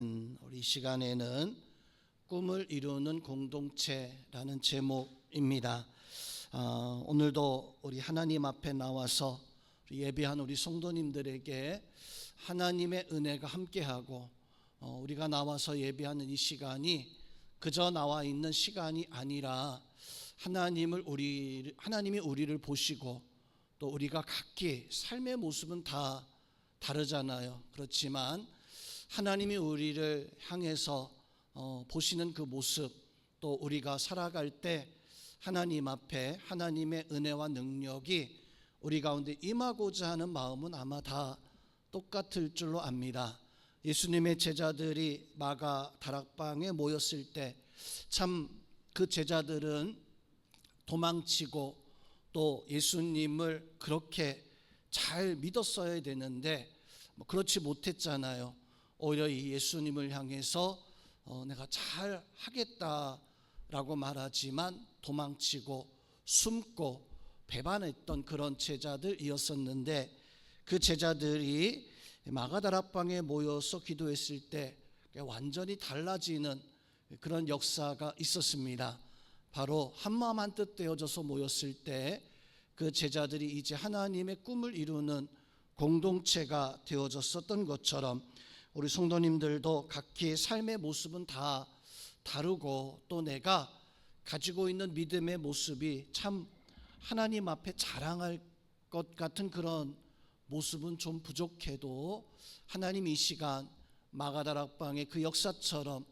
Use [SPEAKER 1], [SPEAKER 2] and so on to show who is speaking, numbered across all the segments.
[SPEAKER 1] 우리 시간에는 꿈을 이루는 공동체라는 제목입니다. 오늘도 우리 하나님 앞에 나와서 예배한 우리 성도님들에게 하나님의 은혜가 함께하고 우리가 나와서 예배하는 이 시간이 그저 나와 있는 시간이 아니라 하나님이 우리를 보시고 또 우리가 각기 삶의 모습은 다 다르잖아요. 그렇지만 하나님이 우리를 향해서 보시는 그 모습, 또 우리가 살아갈 때 하나님 앞에 하나님의 은혜와 능력이 우리 가운데 임하고자 하는 마음은 아마 다 똑같을 줄로 압니다. 예수님의 제자들이 마가 다락방에 모였을 때 참 그 제자들은 도망치고 또 예수님을 그렇게 잘 믿었어야 되는데 그렇지 못했잖아요. 오히려 이 예수님을 향해서 내가 잘 하겠다라고 말하지만 도망치고 숨고 배반했던 그런 제자들이었었는데, 그 제자들이 마가다락방에 모여서 기도했을 때 완전히 달라지는 그런 역사가 있었습니다. 바로 한마음 한뜻 되어져서 모였을 때 그 제자들이 이제 하나님의 꿈을 이루는 공동체가 되어졌었던 것처럼 우리 성도님들도 각기 삶의 모습은 다 다르고 또 내가 가지고 있는 믿음의 모습이 참 하나님 앞에 자랑할 것 같은 그런 모습은 좀 부족해도 하나님 이 시간 마가다락방의 그 역사처럼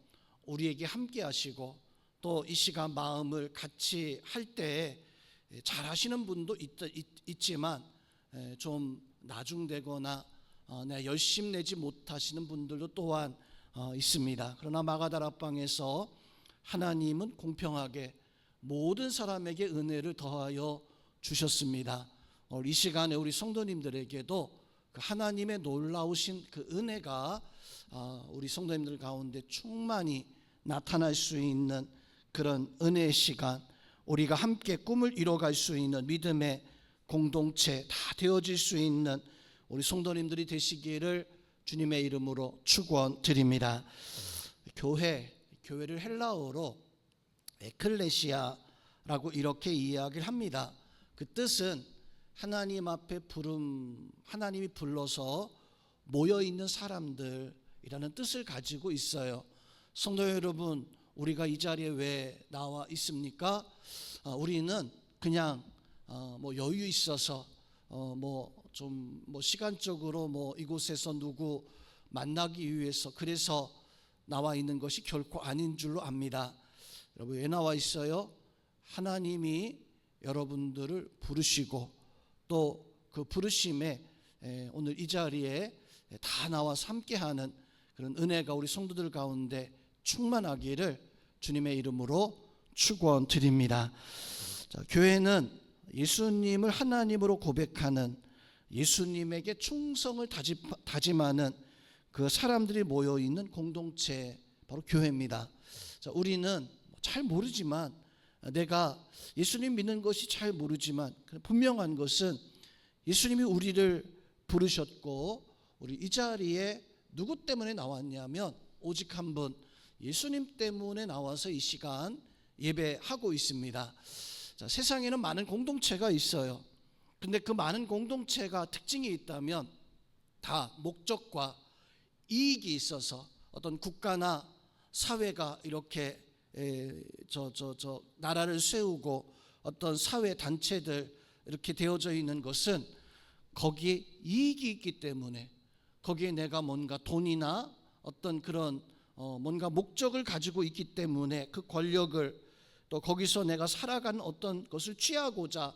[SPEAKER 1] 우리에게 함께 하시고 또 이 시간 마음을 같이 할 때 잘하시는 분도 있지만 좀 나중되거나 내가 열심 내지 못하시는 분들도 또한 있습니다. 그러나 마가다락방에서 하나님은 공평하게 모든 사람에게 은혜를 더하여 주셨습니다. 이 시간에 우리 성도님들에게도 그 하나님의 놀라우신 그 은혜가 우리 성도님들 가운데 충만히 나타날 수 있는 그런 은혜의 시간, 우리가 함께 꿈을 이뤄갈 수 있는 믿음의 공동체 다 되어질 수 있는 우리 성도님들이 되시기를 주님의 이름으로 축원드립니다. 교회를 헬라어로 에클레시아라고 이렇게 이야기를 합니다. 그 뜻은 하나님 앞에 하나님이 불러서 모여있는 사람들이라는 뜻을 가지고 있어요. 성도 여러분, 우리가 이 자리에 왜 나와 있습니까? 우리는 그냥 여유 있어서 시간적으로 이곳에서 누구 만나기 위해서 그래서 나와 있는 것이 결코 아닌 줄로 압니다. 여러분, 왜 나와 있어요? 하나님이 여러분들을 부르시고 또 그 부르심에 오늘 이 자리에 다 나와서 함께하는 그런 은혜가 우리 성도들 가운데 충만하기를 주님의 이름으로 축원드립니다. 교회는 예수님을 하나님으로 고백하는, 예수님에게 충성을 다짐하는 그 사람들이 모여있는 공동체, 바로 교회입니다. 우리는 잘 모르지만, 내가 예수님 믿는 것이 잘 모르지만 분명한 것은 예수님이 우리를 부르셨고 우리 이 자리에 누구 때문에 나왔냐면 오직 한 분, 예수님 때문에 나와서 이 시간 예배하고 있습니다. 세상에는 많은 공동체가 있어요. 근데 그 많은 공동체가 특징이 있다면 다 목적과 이익이 있어서 어떤 국가나 사회가 이렇게 나라를 세우고 어떤 사회 단체들 이렇게 되어져 있는 것은 거기에 이익이 있기 때문에, 거기에 내가 뭔가 돈이나 어떤 그런 뭔가 목적을 가지고 있기 때문에 그 권력을 또 거기서 내가 살아가는 어떤 것을 취하고자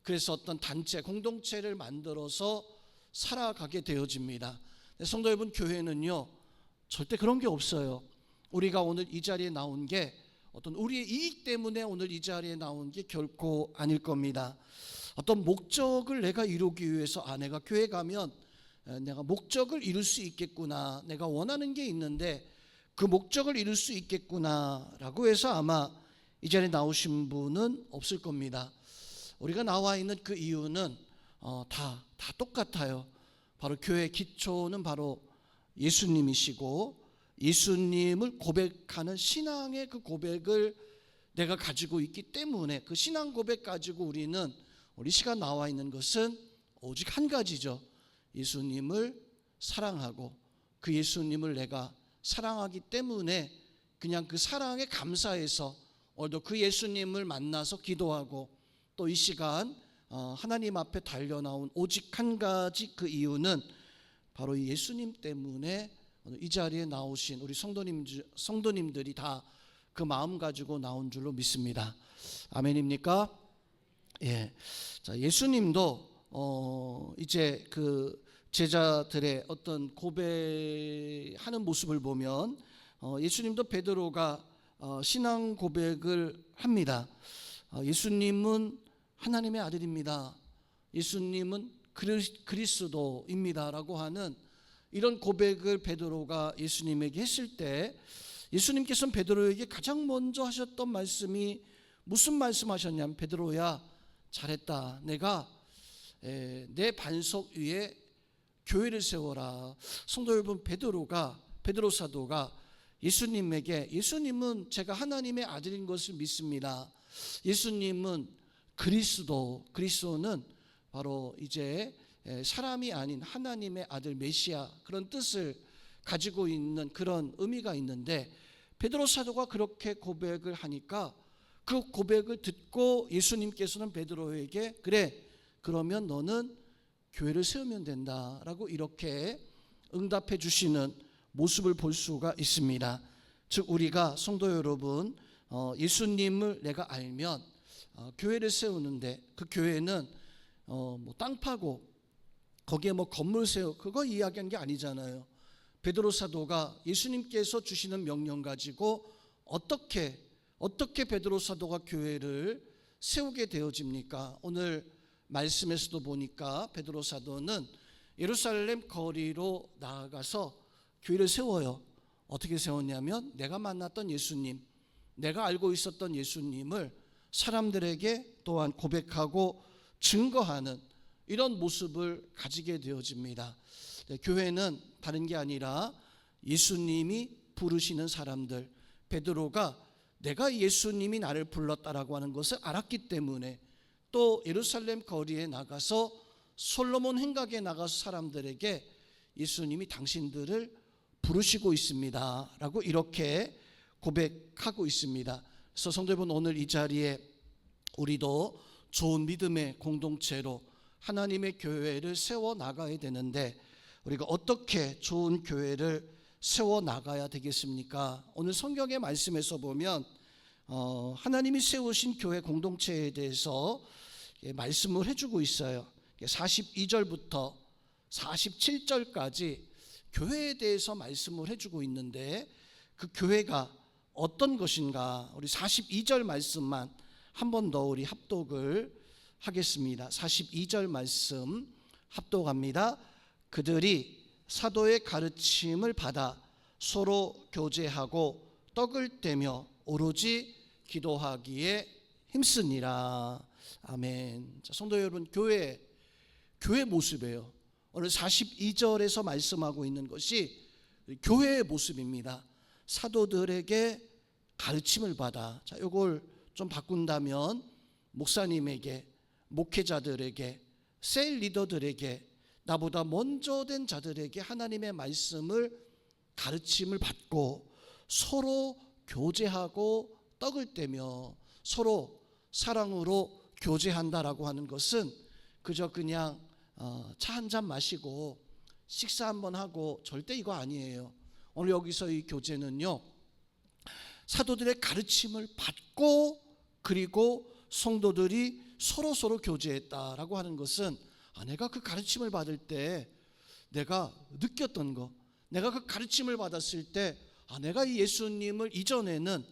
[SPEAKER 1] 그래서 어떤 단체, 공동체를 만들어서 살아가게 되어집니다. 성도 여러분, 교회는요 절대 그런 게 없어요. 우리가 오늘 이 자리에 나온 게 어떤 우리의 이익 때문에 오늘 이 자리에 나온 게 결코 아닐 겁니다. 어떤 목적을 내가 이루기 위해서 내가 교회 가면 내가 목적을 이룰 수 있겠구나, 내가 원하는 게 있는데 그 목적을 이룰 수 있겠구나라고 해서 아마 이 자리에 나오신 분은 없을 겁니다. 우리가 나와 있는 그 이유는 다 똑같아요. 바로 교회의 기초는 바로 예수님이시고 예수님을 고백하는 신앙의 그 고백을 내가 가지고 있기 때문에 그 신앙 고백 가지고 우리 시간 나와 있는 것은 오직 한 가지죠. 예수님을 사랑하고 그 예수님을 내가 사랑하기 때문에 그냥 그 사랑에 감사해서 오늘도 그 예수님을 만나서 기도하고 또 이 시간 하나님 앞에 달려나온 오직 한 가지 그 이유는 바로 이 예수님 때문에 이 자리에 나오신 우리 성도님들이 다 그 마음 가지고 나온 줄로 믿습니다. 아멘입니까? 예. 자, 예수님도 이제 그 제자들의 어떤 고백하는 모습을 보면 예수님도 베드로가 신앙 고백을 합니다. 예수님은 하나님의 아들입니다. 예수님은 그리스도입니다라고 하는 이런 고백을 베드로가 예수님에게 했을 때 예수님께서는 베드로에게 가장 먼저 하셨던 말씀이 무슨 말씀하셨냐면 베드로야 잘했다. 내가 내 반석 위에 교회를 세워라. 성도 여러분, 베드로 사도가 예수님에게 예수님은 제가 하나님의 아들인 것을 믿습니다. 예수님은 그리스도는 바로 이제 사람이 아닌 하나님의 아들 메시아 그런 뜻을 가지고 있는 그런 의미가 있는데 베드로 사도가 그렇게 고백을 하니까 그 고백을 듣고 예수님께서는 베드로에게 그래 그러면 너는 교회를 세우면 된다라고 이렇게 응답해 주시는 모습을 볼 수가 있습니다. 즉 우리가 성도 여러분 예수님을 내가 알면 교회를 세우는데 그 교회는 땅 파고 거기에 건물 세우 그거 이야기한 게 아니잖아요. 베드로 사도가 예수님께서 주시는 명령 가지고 어떻게 베드로 사도가 교회를 세우게 되어집니까? 오늘 말씀에서도 보니까 베드로 사도는 예루살렘 거리로 나아가서 교회를 세워요. 어떻게 세웠냐면 내가 만났던 예수님, 내가 알고 있었던 예수님을 사람들에게 또한 고백하고 증거하는 이런 모습을 가지게 되어집니다. 교회는 다른 게 아니라 예수님이 부르시는 사람들, 베드로가 내가 예수님이 나를 불렀다라고 하는 것을 알았기 때문에 또 예루살렘 거리에 나가서 솔로몬 행각에 나가서 사람들에게 예수님이 당신들을 부르시고 있습니다 라고 이렇게 고백하고 있습니다. 그래서 성도 여러분, 오늘 이 자리에 우리도 좋은 믿음의 공동체로 하나님의 교회를 세워 나가야 되는데 우리가 어떻게 좋은 교회를 세워 나가야 되겠습니까? 오늘 성경의 말씀에서 보면 하나님이 세우신 교회 공동체에 대해서 말씀을 해주고 있어요. 42절부터 47절까지 교회에 대해서 말씀을 해주고 있는데 그 교회가 어떤 것인가 우리 42절 말씀만 한 번 더 우리 합독을 하겠습니다. 42절 말씀 합독합니다. 그들이 사도의 가르침을 받아 서로 교제하고 떡을 떼며 오로지 기도하기에 힘쓰니라. 아멘. 자, 성도 여러분, 교회 모습이에요. 오늘 42절에서 말씀하고 있는 것이 교회의 모습입니다. 사도들에게 가르침을 받아. 자, 이걸 좀 바꾼다면 목사님에게, 목회자들에게, 셀 리더들에게, 나보다 먼저 된 자들에게 하나님의 말씀을 가르침을 받고 서로 교제하고 떡을 떼며 서로 사랑으로 교제한다라고 하는 것은 그저 그냥 차 한 잔 마시고 식사 한번 하고 절대 이거 아니에요. 오늘 여기서 이 교제는요, 사도들의 가르침을 받고 그리고 성도들이 서로 교제했다라고 하는 것은 내가 그 가르침을 받을 때 내가 느꼈던 거, 내가 그 가르침을 받았을 때 내가 이 예수님을 이전에는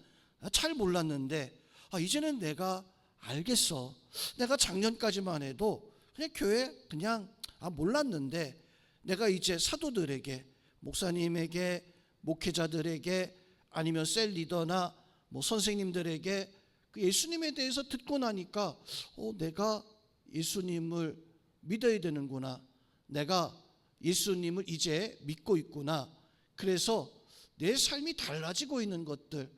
[SPEAKER 1] 잘 몰랐는데 이제는 내가 알겠어. 내가 작년까지만 해도 그냥 교회 그냥 몰랐는데 내가 이제 사도들에게, 목사님에게, 목회자들에게 아니면 셀 리더나 선생님들에게 그 예수님에 대해서 듣고 나니까 내가 예수님을 믿어야 되는구나. 내가 예수님을 이제 믿고 있구나. 그래서 내 삶이 달라지고 있는 것들,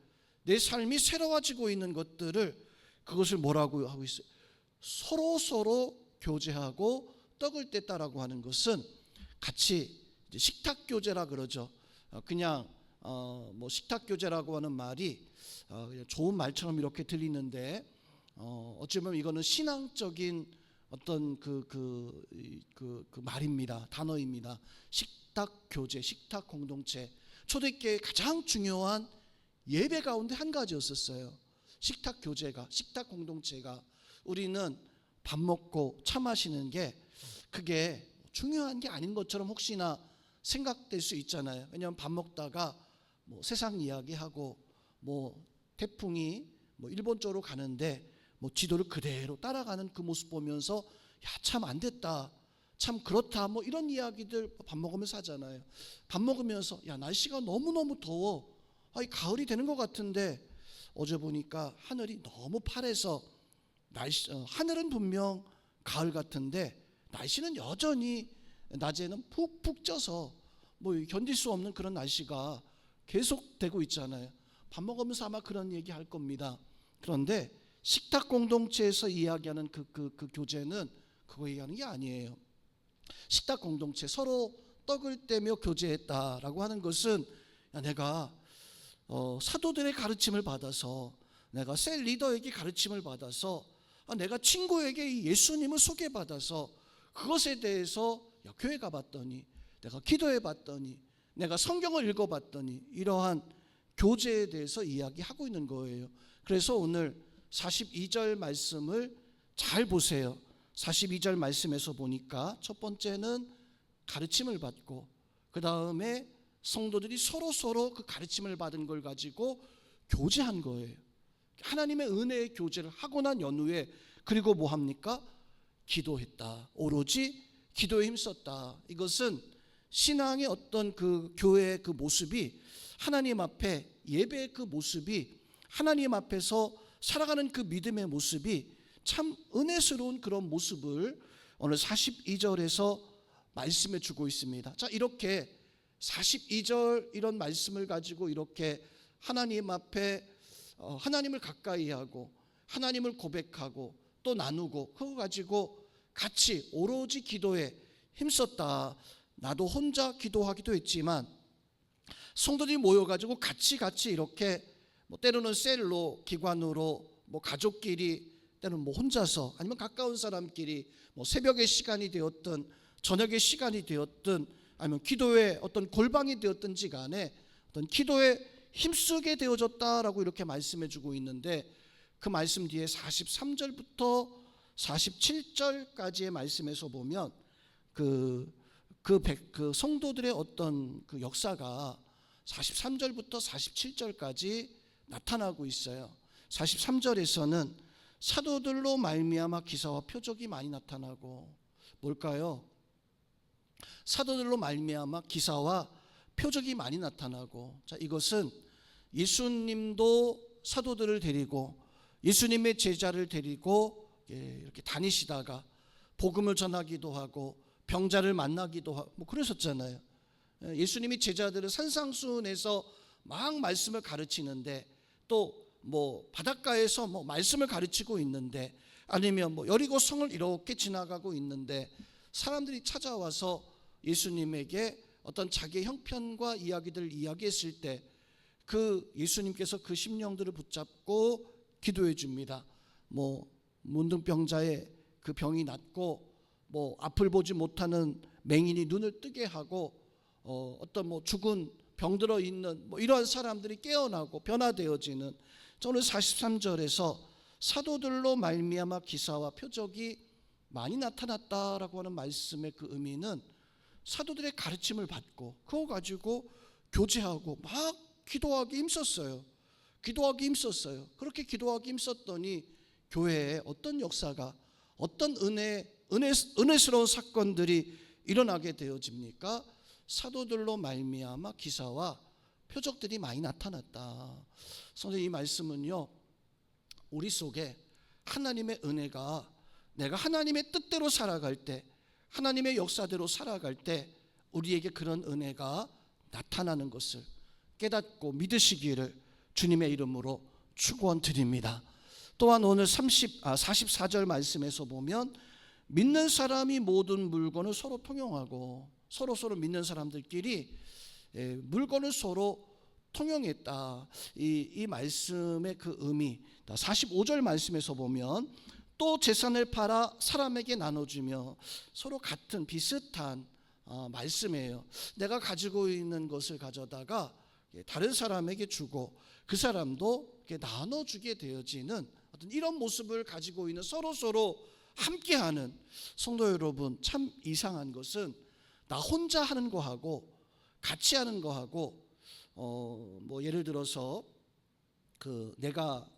[SPEAKER 1] 내 삶이 새로워지고 있는 것들을 그것을 뭐라고 하고 있어요? 서로 교제하고 떡을 뗐다라고 하는 것은 같이 식탁 교제라 그러죠. 그냥 뭐 식탁 교제라고 하는 말이 그냥 좋은 말처럼 이렇게 들리는데 어쩌면 이거는 신앙적인 어떤 그 말입니다. 단어입니다. 식탁 교제, 식탁 공동체. 초대교회의 가장 중요한 예배 가운데 한 가지였었어요. 식탁 교제가, 식탁 공동체가. 우리는 밥 먹고 차 마시는 게 그게 중요한 게 아닌 것처럼 혹시나 생각될 수 있잖아요. 왜냐하면 밥 먹다가 뭐 세상 이야기하고 뭐 태풍이 뭐 일본 쪽으로 가는데 뭐 지도를 그대로 따라가는 그 모습 보면서 야, 참 안 됐다, 참 그렇다, 뭐 이런 이야기들 밥 먹으면서 하잖아요. 밥 먹으면서 야, 날씨가 너무너무 더워, 가을이 되는 것 같은데 어제 보니까 하늘이 너무 파래서 하늘은 분명 가을 같은데 날씨는 여전히 낮에는 푹푹 쪄서 뭐 견딜 수 없는 그런 날씨가 계속되고 있잖아요. 밥 먹으면서 아마 그런 얘기 할 겁니다. 그런데 식탁 공동체에서 이야기하는 그 교제는 그거 얘기하는 게 아니에요. 식탁 공동체, 서로 떡을 떼며 교제했다라고 하는 것은 내가 사도들의 가르침을 받아서, 내가 셀 리더에게 가르침을 받아서, 내가 친구에게 예수님을 소개받아서 그것에 대해서 교회 가봤더니, 내가 기도해 봤더니, 내가 성경을 읽어봤더니 이러한 교제에 대해서 이야기하고 있는 거예요. 그래서 오늘 42절 말씀을 잘 보세요. 42절 말씀에서 보니까 첫 번째는 가르침을 받고, 그 다음에 성도들이 서로 그 가르침을 받은 걸 가지고 교제한 거예요. 하나님의 은혜의 교제를 하고 난 연후에 그리고 뭐 합니까? 기도했다. 오로지 기도에 힘썼다. 이것은 신앙의 어떤 그 교회의 그 모습이, 하나님 앞에 예배의 그 모습이, 하나님 앞에서 살아가는 그 믿음의 모습이 참 은혜스러운 그런 모습을 오늘 42절에서 말씀해 주고 있습니다. 자, 이렇게 42절 이런 말씀을 가지고 이렇게 하나님 앞에 하나님을 가까이 하고 하나님을 고백하고 또 나누고 그거 가지고 같이 오로지 기도에 힘썼다. 나도 혼자 기도하기도 했지만 성도들이 모여가지고 같이 이렇게 뭐 때로는 셀로, 기관으로, 뭐 가족끼리, 때로는 뭐 혼자서, 아니면 가까운 사람끼리 뭐 새벽의 시간이 되었든 저녁의 시간이 되었든 아니면 기도의 어떤 골방이 되었든지 간에 어떤 기도에 힘쓰게 되어졌다라고 이렇게 말씀해 주고 있는데, 그 말씀 뒤에 43절부터 47절까지의 말씀에서 보면 그 성도들의 어떤 그 역사가 43절부터 47절까지 나타나고 있어요. 43절에서는 사도들로 말미암아 기사와 표적이 많이 나타나고, 뭘까요? 사도들로 말미암아 기사와 표적이 많이 나타나고, 자, 이것은 예수님도 사도들을 데리고 예수님의 제자를 데리고 이렇게 다니시다가 복음을 전하기도 하고 병자를 만나기도 하고 뭐 그러셨잖아요. 예수님이 제자들을 산상수훈에서 막 말씀을 가르치는데, 또 뭐 바닷가에서 뭐 말씀을 가르치고 있는데, 아니면 뭐 여리고 성을 이렇게 지나가고 있는데 사람들이 찾아와서 예수님에게 어떤 자기의 형편과 이야기들을 이야기했을 때 그 예수님께서 그 심령들을 붙잡고 기도해 줍니다. 뭐 문둥병자의 그 병이 낫고, 뭐 앞을 보지 못하는 맹인이 눈을 뜨게 하고, 어떤 뭐 죽은 병들어 있는 뭐 이러한 사람들이 깨어나고 변화되어지는, 저는 43절에서 사도들로 말미암아 기사와 표적이 많이 나타났다라고 하는 말씀의 그 의미는 사도들의 가르침을 받고 그거 가지고 교제하고 막 기도하기 힘썼어요. 그렇게 기도하기 힘썼더니 교회에 어떤 역사가, 어떤 은혜스러운 사건들이 일어나게 되어집니까? 사도들로 말미암아 기사와 표적들이 많이 나타났다. 선생님, 이 말씀은요, 우리 속에 하나님의 은혜가, 내가 하나님의 뜻대로 살아갈 때, 하나님의 역사대로 살아갈 때 우리에게 그런 은혜가 나타나는 것을, 깨닫고 믿으시기를 주님의 이름으로 축원드립니다. 또한 오늘 44절 말씀에서 보면 믿는 사람이 모든 물건을 서로 통용하고 서로 믿는 사람들끼리 물건을 서로 통용했다. 이 말씀의 그 의미 45절 말씀에서 보면 또 재산을 팔아 사람에게 나눠주며 서로 같은 비슷한 말씀이에요. 내가 가지고 있는 것을 가져다가 다른 사람에게 주고 그 사람도 나눠주게 되어지는 어떤 이런 모습을 가지고 있는 서로 함께하는 성도 여러분, 참 이상한 것은 나 혼자 하는 거하고 같이 하는 거하고 뭐 예를 들어서 내가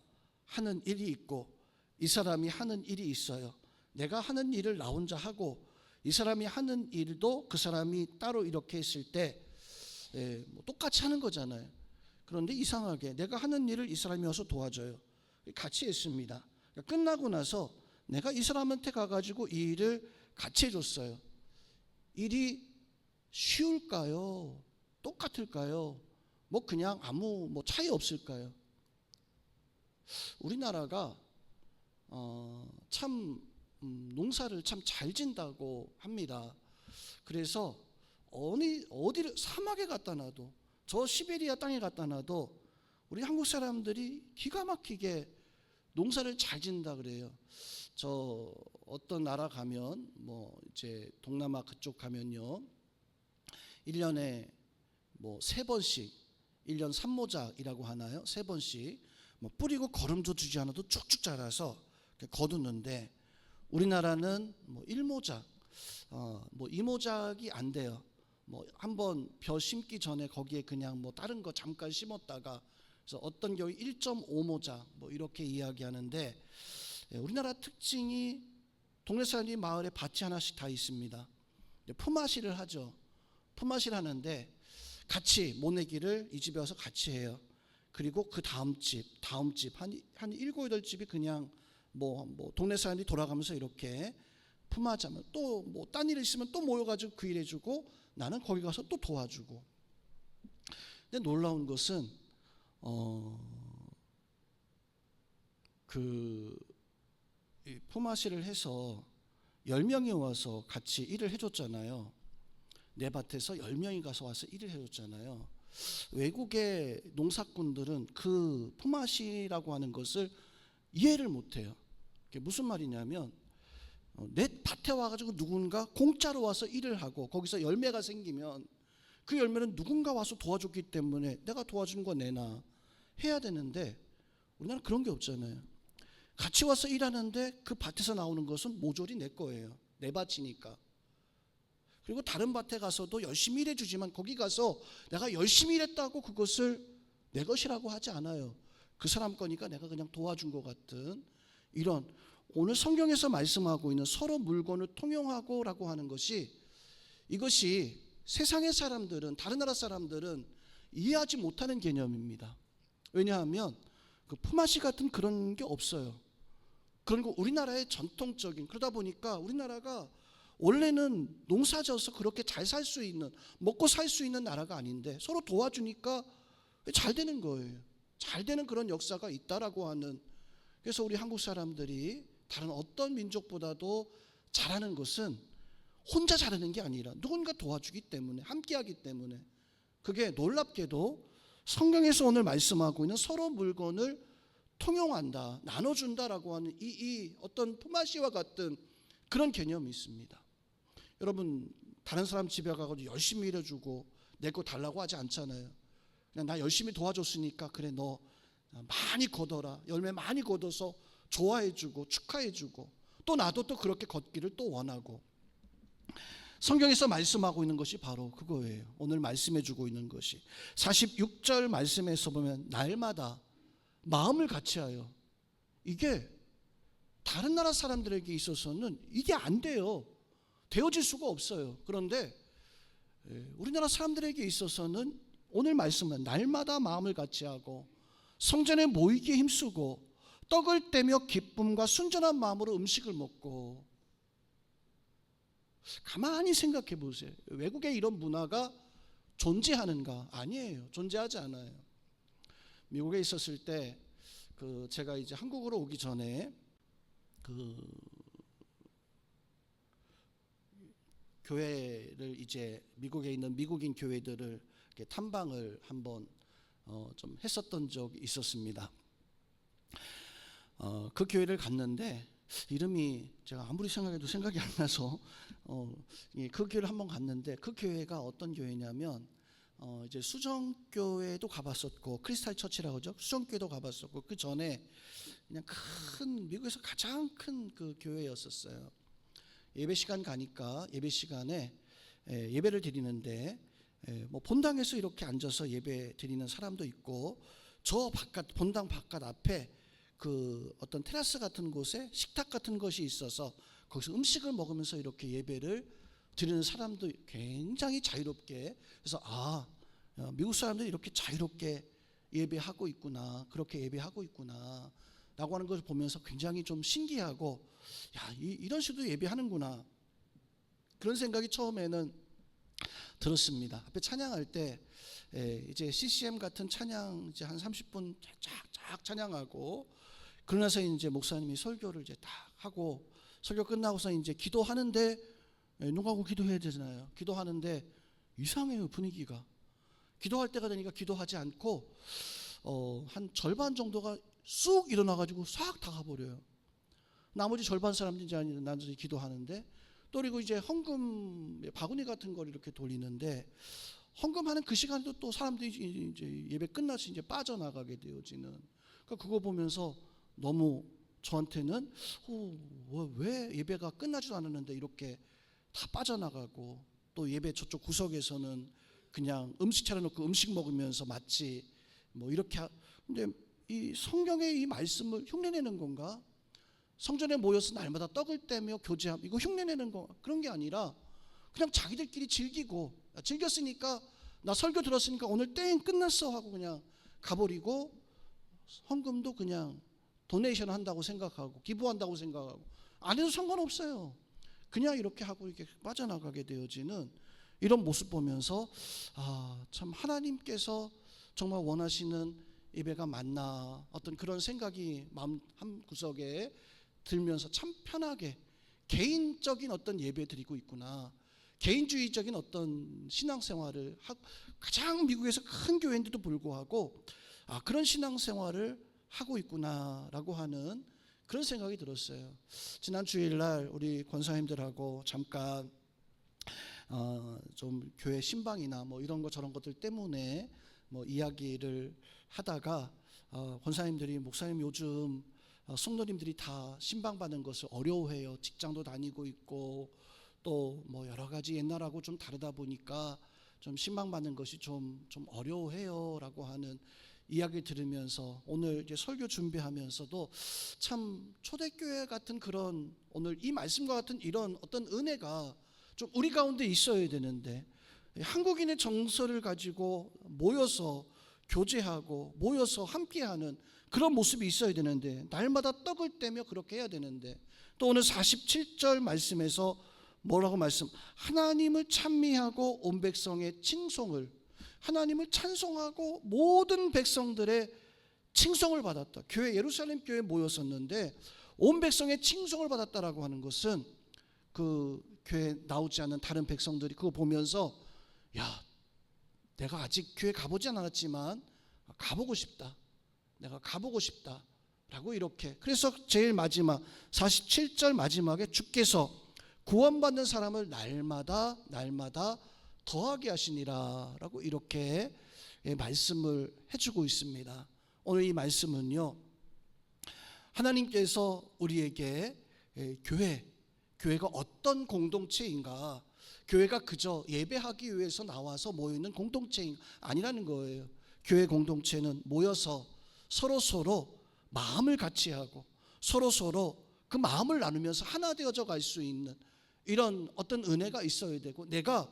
[SPEAKER 1] 하는 일이 있고 이 사람이 하는 일이 있어요. 내가 하는 일을 나 혼자 하고 이 사람이 하는 일도 그 사람이 따로 이렇게 했을 때 뭐 똑같이 하는 거잖아요. 그런데 이상하게 내가 하는 일을 이 사람이 와서 도와줘요. 같이 했습니다. 끝나고 나서 내가 이 사람한테 가가지고 이 일을 같이 해줬어요. 일이 쉬울까요? 똑같을까요? 뭐 그냥 아무 차이 없을까요? 우리나라가 참 농사를 참 잘 진다고 합니다. 그래서 어디를 사막에 갖다 놔도 저 시베리아 땅에 갖다 놔도 우리 한국 사람들이 기가 막히게 농사를 잘 짓는다 그래요. 저 어떤 나라 가면 뭐 이제 동남아 그쪽 가면요 1년에 뭐 3번씩 1년 산모작이라고 하나요? 3번씩 뭐 뿌리고 거름도 주지 않아도 쭉쭉 자라서 거두는데 우리나라는 뭐 1모작 뭐 2모작이 안 돼요. 뭐 한번 벼 심기 전에 거기에 그냥 뭐 다른 거 잠깐 심었다가 그래서 어떤 경우 1.5모작 뭐 이렇게 이야기하는데 우리나라 특징이 동네 사람이 마을에 밭이 하나씩 다 있습니다. 품앗이를 하죠. 품앗이를 하는데 같이 모내기를 이 집에 와서 같이 해요. 그리고 그 다음 집 한 7, 8집이 그냥 뭐 동네 사람들이 돌아가면서 이렇게 품앗이하면 또 뭐 딴 일 있으면 또 모여가지고 그 일 해주고 나는 거기 가서 또 도와주고. 근데 놀라운 것은 품앗이를 해서 10명이 와서 같이 일을 해줬잖아요. 내 밭에서 10명이 가서 와서 일을 해줬잖아요. 외국의 농사꾼들은 그 품앗이라고 하는 것을 이해를 못해요. 그게 무슨 말이냐면 내 밭에 와가지고 누군가 공짜로 와서 일을 하고 거기서 열매가 생기면 그 열매는 누군가 와서 도와줬기 때문에 내가 도와준 거 내놔 해야 되는데 우리나라는 그런 게 없잖아요. 같이 와서 일하는데 그 밭에서 나오는 것은 모조리 내 거예요. 내 밭이니까. 그리고 다른 밭에 가서도 열심히 일해주지만 거기 가서 내가 열심히 일했다고 그것을 내 것이라고 하지 않아요. 그 사람 거니까 내가 그냥 도와준 것 같은 이런 오늘 성경에서 말씀하고 있는 서로 물건을 통용하고 라고 하는 것이 이것이 세상의 사람들은 다른 나라 사람들은 이해하지 못하는 개념입니다. 왜냐하면 그 품앗이 같은 그런 게 없어요. 그리고 우리나라의 전통적인 그러다 보니까 우리나라가 원래는 농사져서 그렇게 잘 살 수 있는 먹고 살 수 있는 나라가 아닌데 서로 도와주니까 잘 되는 거예요. 잘 되는 그런 역사가 있다라고 하는. 그래서 우리 한국 사람들이 다른 어떤 민족보다도 잘하는 것은 혼자 잘하는 게 아니라 누군가 도와주기 때문에 함께하기 때문에 그게 놀랍게도 성경에서 오늘 말씀하고 있는 서로 물건을 통용한다, 나눠준다라고 하는 이 어떤 품앗이와 같은 그런 개념이 있습니다. 여러분 다른 사람 집에 가서 열심히 일해주고 내 거 달라고 하지 않잖아요. 그냥 나 열심히 도와줬으니까 그래 너 많이 거둬라. 열매 많이 거둬서 좋아해주고 축하해주고 또 나도 또 그렇게 걷기를 또 원하고. 성경에서 말씀하고 있는 것이 바로 그거예요. 오늘 말씀해주고 있는 것이 46절 말씀에서 보면 날마다 마음을 같이하여. 이게 다른 나라 사람들에게 있어서는 이게 안 돼요. 되어질 수가 없어요. 그런데 우리나라 사람들에게 있어서는 오늘 말씀은 날마다 마음을 같이하고 성전에 모이기에 힘쓰고 떡을 떼며 기쁨과 순전한 마음으로 음식을 먹고. 가만히 생각해 보세요. 외국의 이런 문화가 존재하는가? 아니에요. 존재하지 않아요. 미국에 있었을 때 제가 이제 한국으로 오기 전에 교회를 이제 미국에 있는 미국인 교회들을 이렇게 탐방을 한번 좀 했었던 적이 있었습니다. 그 교회를 갔는데 이름이 제가 아무리 생각해도 생각이 안 나서 그 교회를 한번 갔는데 그 교회가 어떤 교회냐면 이제 수정교회도 가봤었고 크리스탈 처치라고 하죠. 수정교회도 가봤었고 그 전에 그냥 큰 미국에서 가장 큰 그 교회였었어요. 예배 시간 가니까 예배 시간에 예배를 드리는데 뭐 본당에서 이렇게 앉아서 예배 드리는 사람도 있고 저 바깥 본당 바깥 앞에 그 어떤 테라스 같은 곳에 식탁 같은 것이 있어서 거기서 음식을 먹으면서 이렇게 예배를 드리는 사람도 굉장히 자유롭게 그래서 미국 사람들이 이렇게 자유롭게 예배하고 있구나 그렇게 예배하고 있구나 라고 하는 것을 보면서 굉장히 좀 신기하고 이런 식으로 예배하는구나 그런 생각이 처음에는 들었습니다. 앞에 찬양할 때 이제 CCM 같은 찬양 이제 한 30분 쫙 찬양하고 그러나서 이제 목사님이 설교를 이제 딱 하고 설교 끝나고서 이제 기도하는데 누구하고 기도해야 되잖아요. 기도하는데 이상해요 분위기가. 기도할 때가 되니까 기도하지 않고 한 절반 정도가 쑥 일어나가지고 싹 다 가버려요. 나머지 절반 사람들이 이제 나중에 기도하는데 또 그리고 이제 헌금 바구니 같은 걸 이렇게 돌리는데 헌금하는 그 시간에도 또 사람들이 이제 예배 끝나서 이제 빠져나가게 되어지는. 그러니까 그거 보면서 너무 저한테는 왜 예배가 끝나지도 않았는데 이렇게 다 빠져나가고 또 예배 저쪽 구석에서는 그냥 음식 차려놓고 음식 먹으면서 마치 뭐 이렇게 근데 이 성경의 이 말씀을 흉내내는 건가? 성전에 모여서 날마다 떡을 떼며 교제함 이거 흉내내는 거 그런 게 아니라 그냥 자기들끼리 즐겼으니까 나 설교 들었으니까 오늘 땡 끝났어 하고 그냥 가버리고 헌금도 그냥 도네이션 한다고 생각하고 기부한다고 생각하고 안 해도 상관없어요. 그냥 이렇게 하고 이렇게 빠져나가게 되어지는 이런 모습 보면서 참 하나님께서 정말 원하시는 예배가 맞나 어떤 그런 생각이 마음 한 구석에 들면서 참 편하게 개인적인 어떤 예배 드리고 있구나 개인주의적인 어떤 신앙생활을 가장 미국에서 큰 교회인데도 불구하고 그런 신앙생활을 하고 있구나라고 하는 그런 생각이 들었어요. 지난 주일날 우리 권사님들하고 잠깐 좀 교회 신방이나 뭐 이런 거 저런 것들 때문에 뭐 이야기를 하다가 권사님들이 목사님 요즘 성도님들이 다 신방받는 것을 어려워해요. 직장도 다니고 있고 또 뭐 여러 가지 옛날하고 좀 다르다 보니까 좀 신방받는 것이 좀 어려워해요라고 하는 이야기 들으면서 오늘 이제 설교 준비하면서도 참 초대교회 같은 그런 오늘 이 말씀과 같은 이런 어떤 은혜가 좀 우리 가운데 있어야 되는데 한국인의 정서를 가지고 모여서 교제하고 모여서 함께하는 그런 모습이 있어야 되는데 날마다 떡을 떼며 그렇게 해야 되는데 또 오늘 47절 말씀에서 뭐라고 하나님을 찬미하고 온 백성의 칭송을 하나님을 찬송하고 모든 백성들의 칭송을 받았다. 교회 예루살렘 교회에 모였었는데 온 백성의 칭송을 받았다라고 하는 것은 그 교회에 나오지 않는 다른 백성들이 그거 보면서 내가 아직 교회 가보진 않았지만 가보고 싶다. 내가 가보고 싶다라고 이렇게 그래서 제일 마지막 47절 마지막에 주께서 구원받는 사람을 날마다 더하게 하시니라 라고 이렇게 말씀을 해주고 있습니다. 오늘 이 말씀은요 하나님께서 우리에게 교회가 어떤 공동체인가 교회가 그저 예배하기 위해서 나와서 모이는 공동체인 아니라는 거예요. 교회 공동체는 모여서 서로 마음을 같이 하고 서로 그 마음을 나누면서 하나 되어져 갈 수 있는 이런 어떤 은혜가 있어야 되고 내가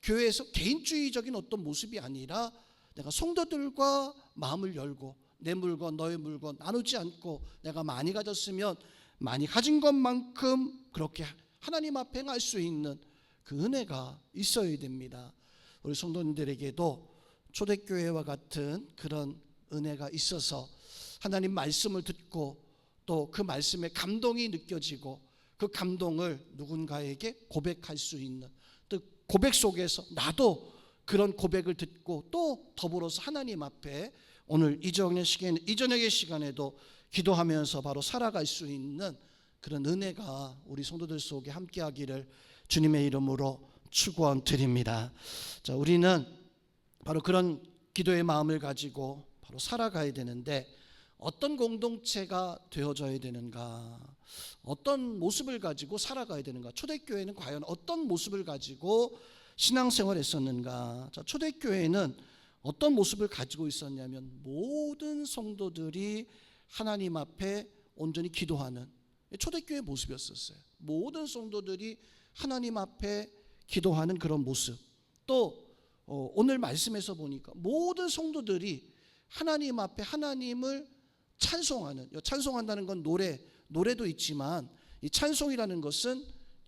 [SPEAKER 1] 교회에서 개인주의적인 어떤 모습이 아니라 내가 성도들과 마음을 열고 내 물건 너의 물건 나누지 않고 내가 많이 가졌으면 많이 가진 것만큼 그렇게 하나님 앞에 행할 수 있는 그 은혜가 있어야 됩니다. 우리 성도님들에게도 초대교회와 같은 그런 은혜가 있어서 하나님 말씀을 듣고 또 그 말씀에 감동이 느껴지고 그 감동을 누군가에게 고백할 수 있는, 또 고백 속에서 나도 그런 고백을 듣고 또 더불어서 하나님 앞에 오늘 이 저녁의 시간에도 기도하면서 바로 살아갈 수 있는 그런 은혜가 우리 성도들 속에 함께하기를 주님의 이름으로 축원드립니다. 자, 우리는 바로 그런 기도의 마음을 가지고 바로 살아가야 되는데 어떤 공동체가 되어져야 되는가, 어떤 모습을 가지고 살아가야 되는가, 초대교회는 과연 어떤 모습을 가지고 신앙생활을 했었는가. 자, 초대교회는 어떤 모습을 가지고 있었냐면 모든 성도들이 하나님 앞에 온전히 기도하는 초대교회 모습이었었어요. 모든 성도들이 하나님 앞에 기도하는 그런 모습. 또 오늘 말씀에서 보니까 모든 성도들이 하나님 앞에 하나님을 찬송하는, 찬송한다는 건 노래도 있지만 이 찬송이라는 것은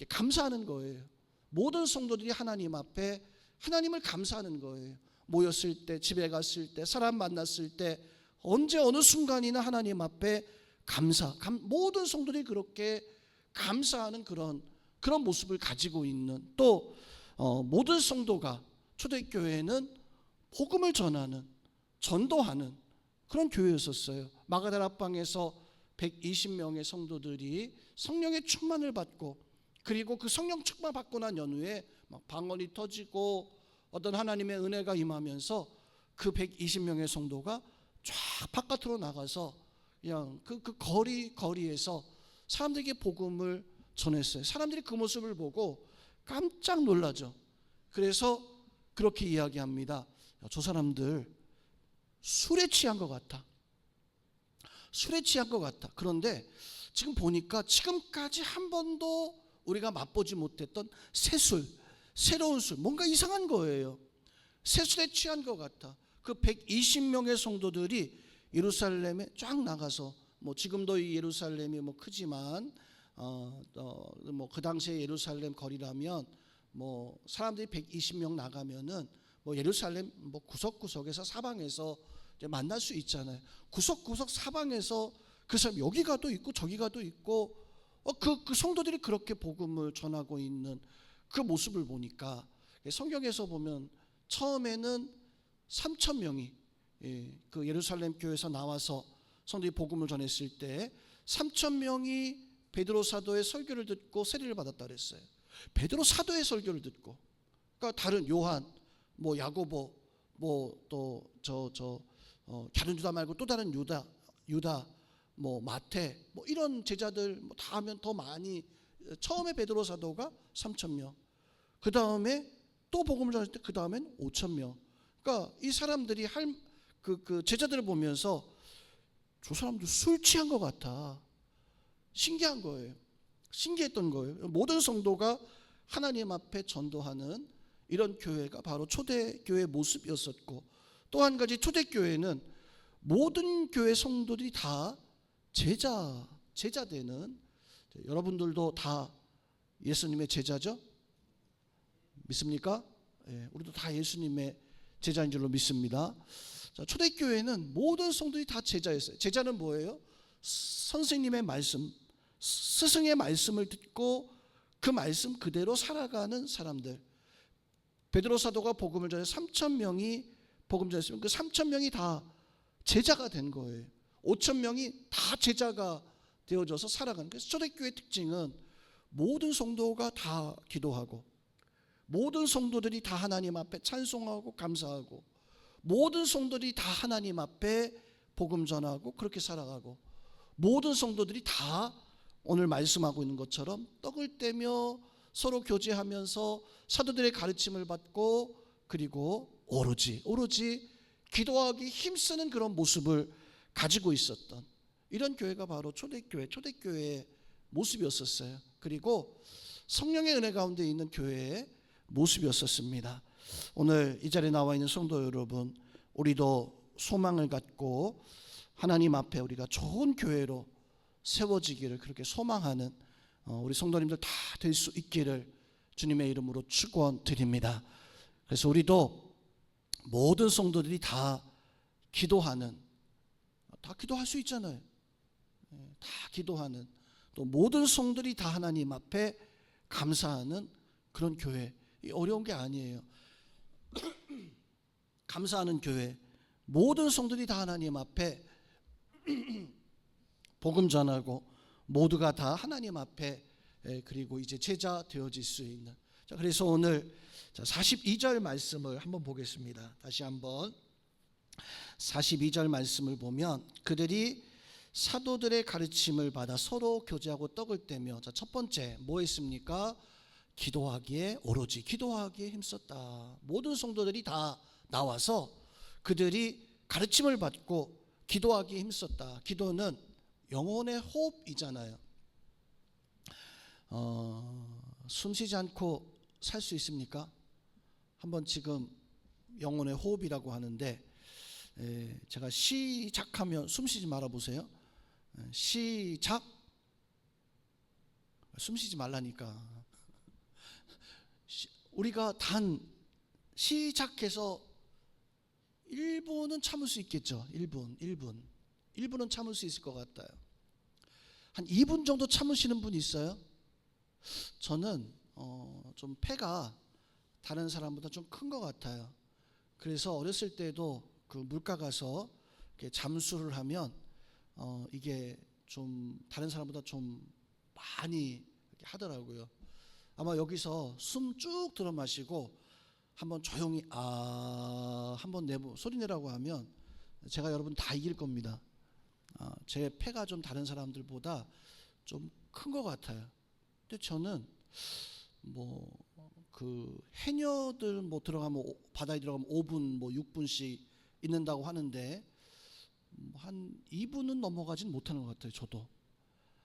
[SPEAKER 1] 감사하는 거예요. 모든 성도들이 하나님 앞에 하나님을 감사하는 거예요. 모였을 때, 집에 갔을 때, 사람 만났을 때, 언제 어느 순간이나 하나님 앞에 모든 성도들이 그렇게 감사하는 그런 모습을 가지고 있는, 또 모든 성도가 초대교회는 복음을 전하는, 전도하는 그런 교회였었어요. 마가다락방에서 120명의 성도들이 성령의 충만을 받고, 그리고 그 성령 충만 받고 난 연후에 막 방언이 터지고 어떤 하나님의 은혜가 임하면서 그 120명의 성도가 쫙 바깥으로 나가서 그냥 그 거리에서 사람들에게 복음을 전했어요. 사람들이 그 모습을 보고 깜짝 놀라죠. 그래서 그렇게 이야기합니다. 저 사람들 술에 취한 것 같아. 술에 취한 것 같아. 그런데 지금 보니까 지금까지 한 번도 우리가 맛보지 못했던 새술, 새로운 술, 뭔가 이상한 거예요. 새술에 취한 것 같아. 그 120명의 성도들이 예루살렘에 쫙 나가서, 뭐 지금도 이 예루살렘이 뭐 크지만 뭐 그 당시에 예루살렘 거리라면 뭐 사람들이 120명 나가면은 뭐 예루살렘 뭐 구석구석에서 사방에서 이제 만날 수 있잖아요. 구석구석 사방에서 그 사람 여기 가도 있고 저기 가도 있고 그 성도들이 그렇게 복음을 전하고 있는 그 모습을 보니까, 성경에서 보면 처음에는 3,000명이 그 예루살렘 교회에서 나와서 성도들이 복음을 전했을 때 3,000명이 베드로 사도의 설교를 듣고 세례를 받았다 그랬어요. 베드로 사도의 설교를 듣고, 그러니까 다른 요한, 뭐 야고보, 뭐 또 다른 유다 말고 또 다른 유다, 뭐 마태, 뭐 이런 제자들 뭐 다 하면 더 많이, 처음에 베드로 사도가 3,000명, 그 다음에 또 복음을 전할 때 그 다음엔 5,000명. 그러니까 이 사람들이 그 제자들을 보면서 저 사람들 술 취한 것 같아. 신기한 거예요. 신기했던 거예요. 모든 성도가 하나님 앞에 전도하는 이런 교회가 바로 초대교회 모습이었었고, 또 한 가지 초대교회는 모든 교회 성도들이 다 제자 되는, 여러분들도 다 예수님의 제자죠? 믿습니까? 예, 우리도 다 예수님의 제자인 줄로 믿습니다. 자, 초대교회는 모든 성도들이 다 제자였어요. 제자는 뭐예요? 선생님의 말씀, 스승의 말씀을 듣고 그 말씀 그대로 살아가는 사람들. 베드로 사도가 복음을 전해 3,000명이 복음 전했으면 그 3,000명이 다 제자가 된 거예요. 5,000명이 다 제자가 되어져서 살아가는. 그래서 초대교회의 특징은 모든 성도가 다 기도하고, 모든 성도들이 다 하나님 앞에 찬송하고 감사하고, 모든 성도들이 다 하나님 앞에 복음 전하고 그렇게 살아가고, 모든 성도들이 다 오늘 말씀하고 있는 것처럼 떡을 떼며 서로 교제하면서 사도들의 가르침을 받고, 그리고 오로지 기도하기 힘쓰는 그런 모습을 가지고 있었던 이런 교회가 바로 초대교회의 모습이었었어요. 그리고 성령의 은혜 가운데 있는 교회의 모습이었었습니다. 오늘 이 자리에 나와 있는 성도 여러분, 우리도 소망을 갖고 하나님 앞에 우리가 좋은 교회로 세워지기를 그렇게 소망하는 우리 성도님들 다 될 수 있기를 주님의 이름으로 축원드립니다. 그래서 우리도 모든 성도들이 다 기도하는, 다 기도할 수 있잖아요. 다 기도하는, 또 모든 성도들이 다 하나님 앞에 감사하는 그런 교회, 어려운 게 아니에요. 감사하는 교회, 모든 성도들이 다 하나님 앞에 복음 전하고 모두가 다 하나님 앞에 그리고 이제 제자 되어질 수 있는. 자, 그래서 오늘 42절 말씀을 한번 보겠습니다. 다시 한번 42절 말씀을 보면, 그들이 사도들의 가르침을 받아 서로 교제하고 떡을 떼며, 자, 첫 번째 뭐 했습니까? 기도하기에, 오로지 기도하기에 힘썼다. 모든 성도들이 다 나와서 그들이 가르침을 받고 기도하기에 힘썼다. 기도는 영혼의 호흡이잖아요. 숨 쉬지 않고 살 수 있습니까? 한번 지금 영혼의 호흡이라고 하는데, 제가 시작하면 숨 쉬지 말아 보세요. 시작. 숨 쉬지 말라니까. 우리가 단 시작해서 1분은 참을 수 있겠죠. 1분은 참을 수 있을 것 같아요. 한 2분 정도 참으시는 분 있어요? 저는 좀 폐가 다른 사람보다 좀 큰 것 같아요. 그래서 어렸을 때도 그 물가 가서 이렇게 잠수를 하면 이게 좀 다른 사람보다 좀 많이 이렇게 하더라고요. 아마 여기서 숨 쭉 들어 마시고 한번 조용히 한번 소리 내라고 하면 제가 여러분 다 이길 겁니다. 제 폐가 좀 다른 사람들보다 좀 큰 것 같아요. 근데 저는 뭐 그 해녀들 뭐 들어가면 바다에 들어가면 5분 뭐 6분씩 있는다고 하는데 한 2분은 넘어가진 못하는 것 같아요. 저도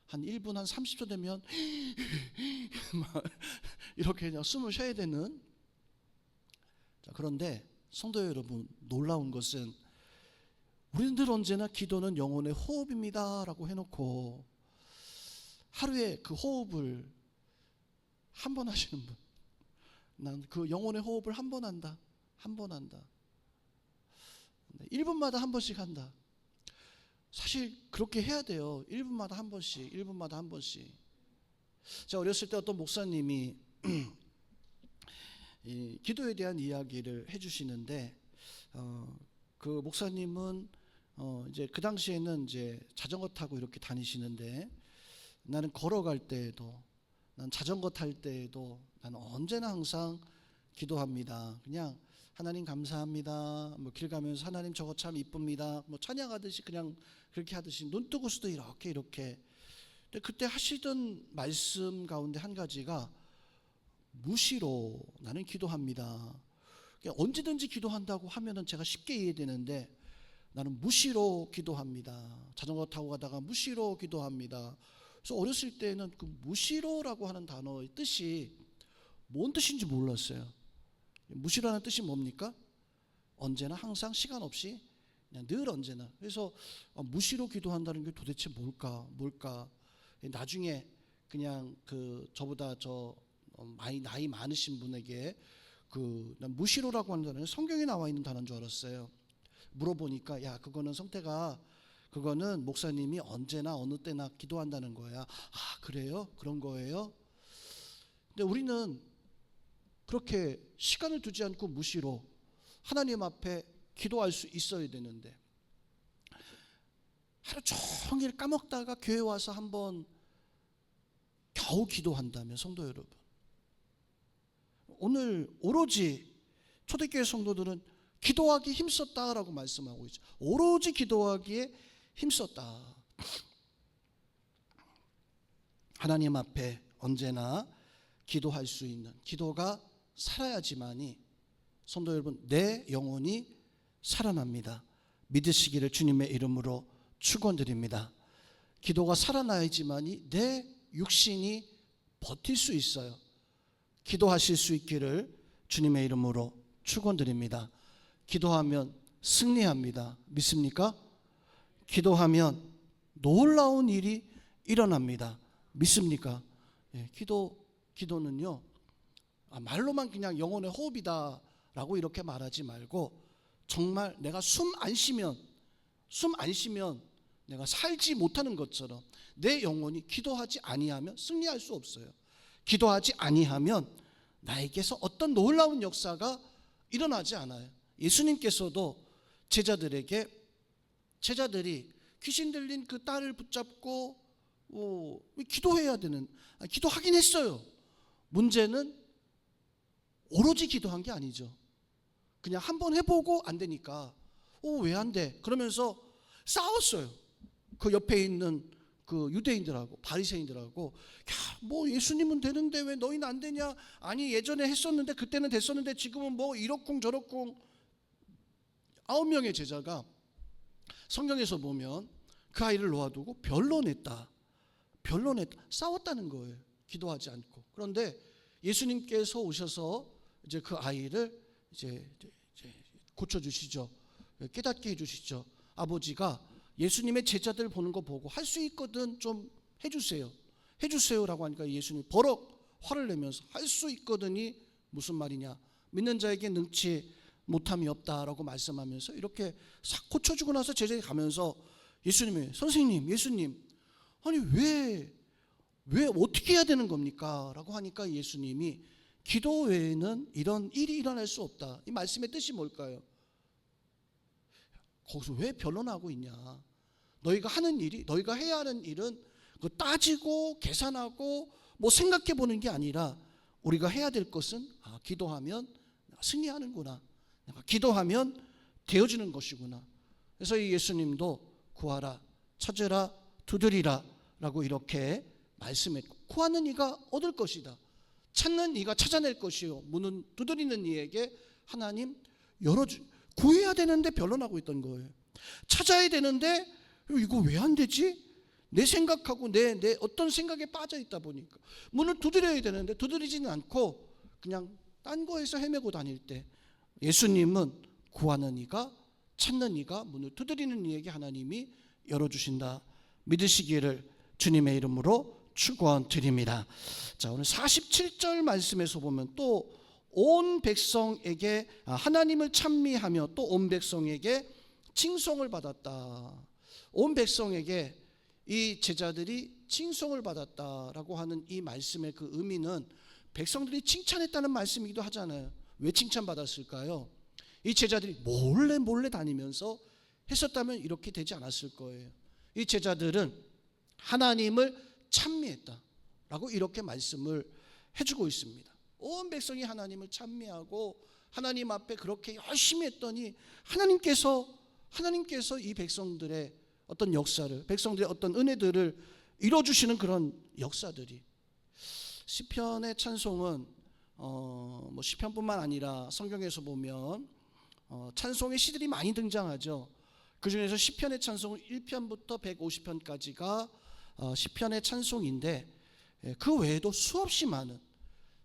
[SPEAKER 1] 한 1분 한 30초 되면 이렇게 그냥 숨을 쉬어야 되는. 자, 그런데 성도 여러분, 놀라운 것은 우리는 늘 언제나 기도는 영혼의 호흡입니다 라고 해놓고 하루에 그 호흡을 한 번 하시는 분, 난 그 영혼의 호흡을 한 번 한다. 1분마다 한 번씩 한다. 사실 그렇게 해야 돼요. 1분마다 한 번씩. 제가 어렸을 때 어떤 목사님이 이 기도에 대한 이야기를 해주시는데, 그 목사님은 이제 그 당시에는 이제 자전거 타고 이렇게 다니시는데, 나는 걸어갈 때에도, 난 자전거 탈 때에도 나는 언제나 항상 기도합니다. 그냥 하나님 감사합니다. 뭐 길 가면서 하나님 저거 참 이쁩니다. 뭐 찬양하듯이 그냥 그렇게 하듯이 눈 뜨고서도 이렇게. 근데 그때 하시던 말씀 가운데 한 가지가 무시로 나는 기도합니다. 언제든지 기도한다고 하면은 제가 쉽게 이해되는데, 나는 무시로 기도합니다. 자전거 타고 가다가 무시로 기도합니다. 그래서 어렸을 때는 그 무시로라고 하는 단어의 뜻이 뭔 뜻인지 몰랐어요. 무시로라는 뜻이 뭡니까? 언제나 항상 시간 없이 그냥 늘 언제나. 그래서 무시로 기도한다는 게 도대체 뭘까? 나중에 그냥 그 저보다 많이 나이 많으신 분에게 난 무시로라고 하는 단어는 성경에 나와 있는 단어인 줄 알았어요. 물어보니까 야, 그거는 성태가, 그거는 목사님이 언제나 어느 때나 기도한다는 거야. 그래요? 그런 거예요? 근데 우리는 그렇게 시간을 두지 않고 무시로 하나님 앞에 기도할 수 있어야 되는데, 하루 종일 까먹다가 교회 와서 한번 겨우 기도한다면, 성도 여러분, 오늘 오로지 초대교회 성도들은 기도하기 힘썼다라고 말씀하고 있죠. 오로지 기도하기에 힘썼다. 하나님 앞에 언제나 기도할 수 있는, 기도가 살아야지만이, 성도 여러분, 내 영혼이 살아납니다. 믿으시기를 주님의 이름으로 축원드립니다. 기도가 살아나야지만이 내 육신이 버틸 수 있어요. 기도하실 수 있기를 주님의 이름으로 축원드립니다. 기도하면 승리합니다. 믿습니까? 기도하면 놀라운 일이 일어납니다. 믿습니까? 기도는요, 말로만 그냥 영혼의 호흡이다 라고 이렇게 말하지 말고 정말 내가 숨 안 쉬면 내가 살지 못하는 것처럼 내 영혼이 기도하지 아니하면 승리할 수 없어요. 기도하지 아니하면 나에게서 어떤 놀라운 역사가 일어나지 않아요. 예수님께서도 제자들이 귀신 들린 그 딸을 붙잡고 기도해야 되는, 기도하긴 했어요. 문제는 오로지 기도한 게 아니죠. 그냥 한번 해보고 안 되니까 왜 안 돼? 그러면서 싸웠어요. 그 옆에 있는 그 유대인들하고 바리새인들하고, 뭐 예수님은 되는데 왜 너희는 안 되냐? 아니 예전에 했었는데 그때는 됐었는데 지금은 뭐 이렇쿵 저렇쿵. 9명의 제자가 성경에서 보면 그 아이를 놓아두고 변론했다. 싸웠다는 거예요. 기도하지 않고. 그런데 예수님께서 오셔서 이제 그 아이를 이제 고쳐주시죠. 깨닫게 해주시죠. 아버지가 예수님의 제자들 보는 거 보고 할 수 있거든 좀 해주세요라고 하니까 예수님이 버럭 화를 내면서 할 수 있거든이 무슨 말이냐, 믿는 자에게 능치 못함이 없다라고 말씀하면서 이렇게 싹 고쳐주고 나서 제자들이 가면서 예수님이, 선생님, 예수님, 아니 왜 어떻게 해야 되는 겁니까? 라고 하니까 예수님이 기도 외에는 이런 일이 일어날 수 없다. 이 말씀의 뜻이 뭘까요? 거기서 왜 변론하고 있냐? 너희가 해야 하는 일은 따지고 계산하고 뭐 생각해 보는 게 아니라 우리가 해야 될 것은 기도하면 승리하는구나. 기도하면 되어지는 것이구나. 그래서 이 예수님도 구하라, 찾으라, 두드리라 라고 이렇게 말씀했고, 구하는 이가 얻을 것이다. 찾는 이가 찾아낼 것이요, 문은 두드리는 이에게 하나님 구해야 되는데 변론하고 있던 거예요. 찾아야 되는데 이거 왜 안 되지? 내 생각하고 내 어떤 생각에 빠져 있다 보니까 문을 두드려야 되는데 두드리지는 않고 그냥 딴 거에서 헤매고 다닐 때 예수님은 구하는 이가, 찾는 이가, 문을 두드리는 이에게 하나님이 열어주신다. 믿으시기를 주님의 이름으로 축원드립니다. 자, 오늘 47절 말씀에서 보면 또 온 백성에게 하나님을 찬미하며 또 온 백성에게 칭송을 받았다. 온 백성에게 이 제자들이 칭송을 받았다라고 하는 이 말씀의 그 의미는 백성들이 칭찬했다는 말씀이기도 하잖아요. 왜 칭찬받았을까요? 이 제자들이 몰래 다니면서 했었다면 이렇게 되지 않았을 거예요. 이 제자들은 하나님을 찬미했다라고 이렇게 말씀을 해주고 있습니다. 온 백성이 하나님을 찬미하고 하나님 앞에 그렇게 열심히 했더니 하나님께서 이 백성들의 어떤 역사를, 백성들의 어떤 은혜들을 이뤄주시는 그런 역사들이, 시편의 찬송은 뭐 시편뿐만 아니라 성경에서 보면 찬송의 시들이 많이 등장하죠. 그 중에서 시편의 찬송은 1편부터 150편까지가 시편의 찬송인데, 그 외에도 수없이 많은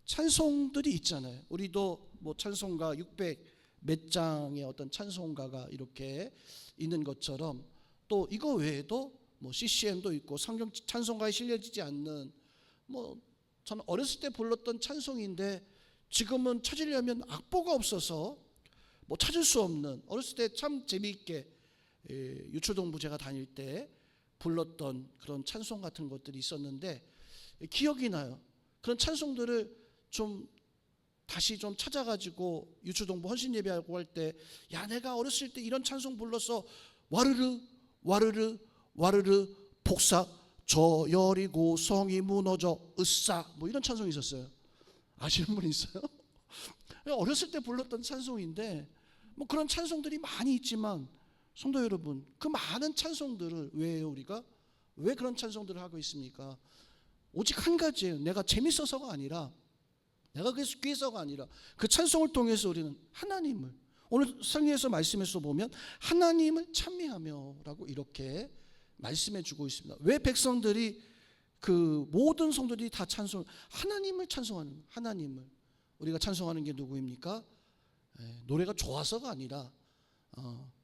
[SPEAKER 1] 찬송들이 있잖아요. 우리도 뭐 찬송가 600 몇 장의 어떤 찬송가가 이렇게 있는 것처럼, 또 이거 외에도 뭐 CCM도 있고 성경 찬송가에 실려지지 않는, 뭐 저는 어렸을 때 불렀던 찬송인데 지금은 찾으려면 악보가 없어서 뭐 찾을 수 없는, 어렸을 때 참 재미있게 유초동부 제가 다닐 때 불렀던 그런 찬송 같은 것들이 있었는데 기억이 나요. 그런 찬송들을 좀 다시 좀 찾아가지고 유초동부 헌신 예배하고 할 때, 야 내가 어렸을 때 이런 찬송 불렀어. 와르르 폭삭 저 여리고 성이 무너져 으싸, 뭐 이런 찬송이 있었어요. 아시는 분 있어요? 어렸을 때 불렀던 찬송인데 뭐 그런 찬송들이 많이 있지만, 성도 여러분, 그 많은 찬송들을 우리가 왜 그런 찬송들을 하고 있습니까? 오직 한 가지예요. 내가 재밌어서가 아니라, 내가 그래서 귀해서가 아니라, 그 찬송을 통해서 우리는 하나님을, 오늘 성경에서 말씀에서 보면 하나님을 찬미하며 라고 이렇게 말씀해 주고 있습니다. 왜 백성들이, 그 모든 성도들이 다 하나님을 찬송하는, 하나님을, 우리가 찬송하는 게 누구입니까? 노래가 좋아서가 아니라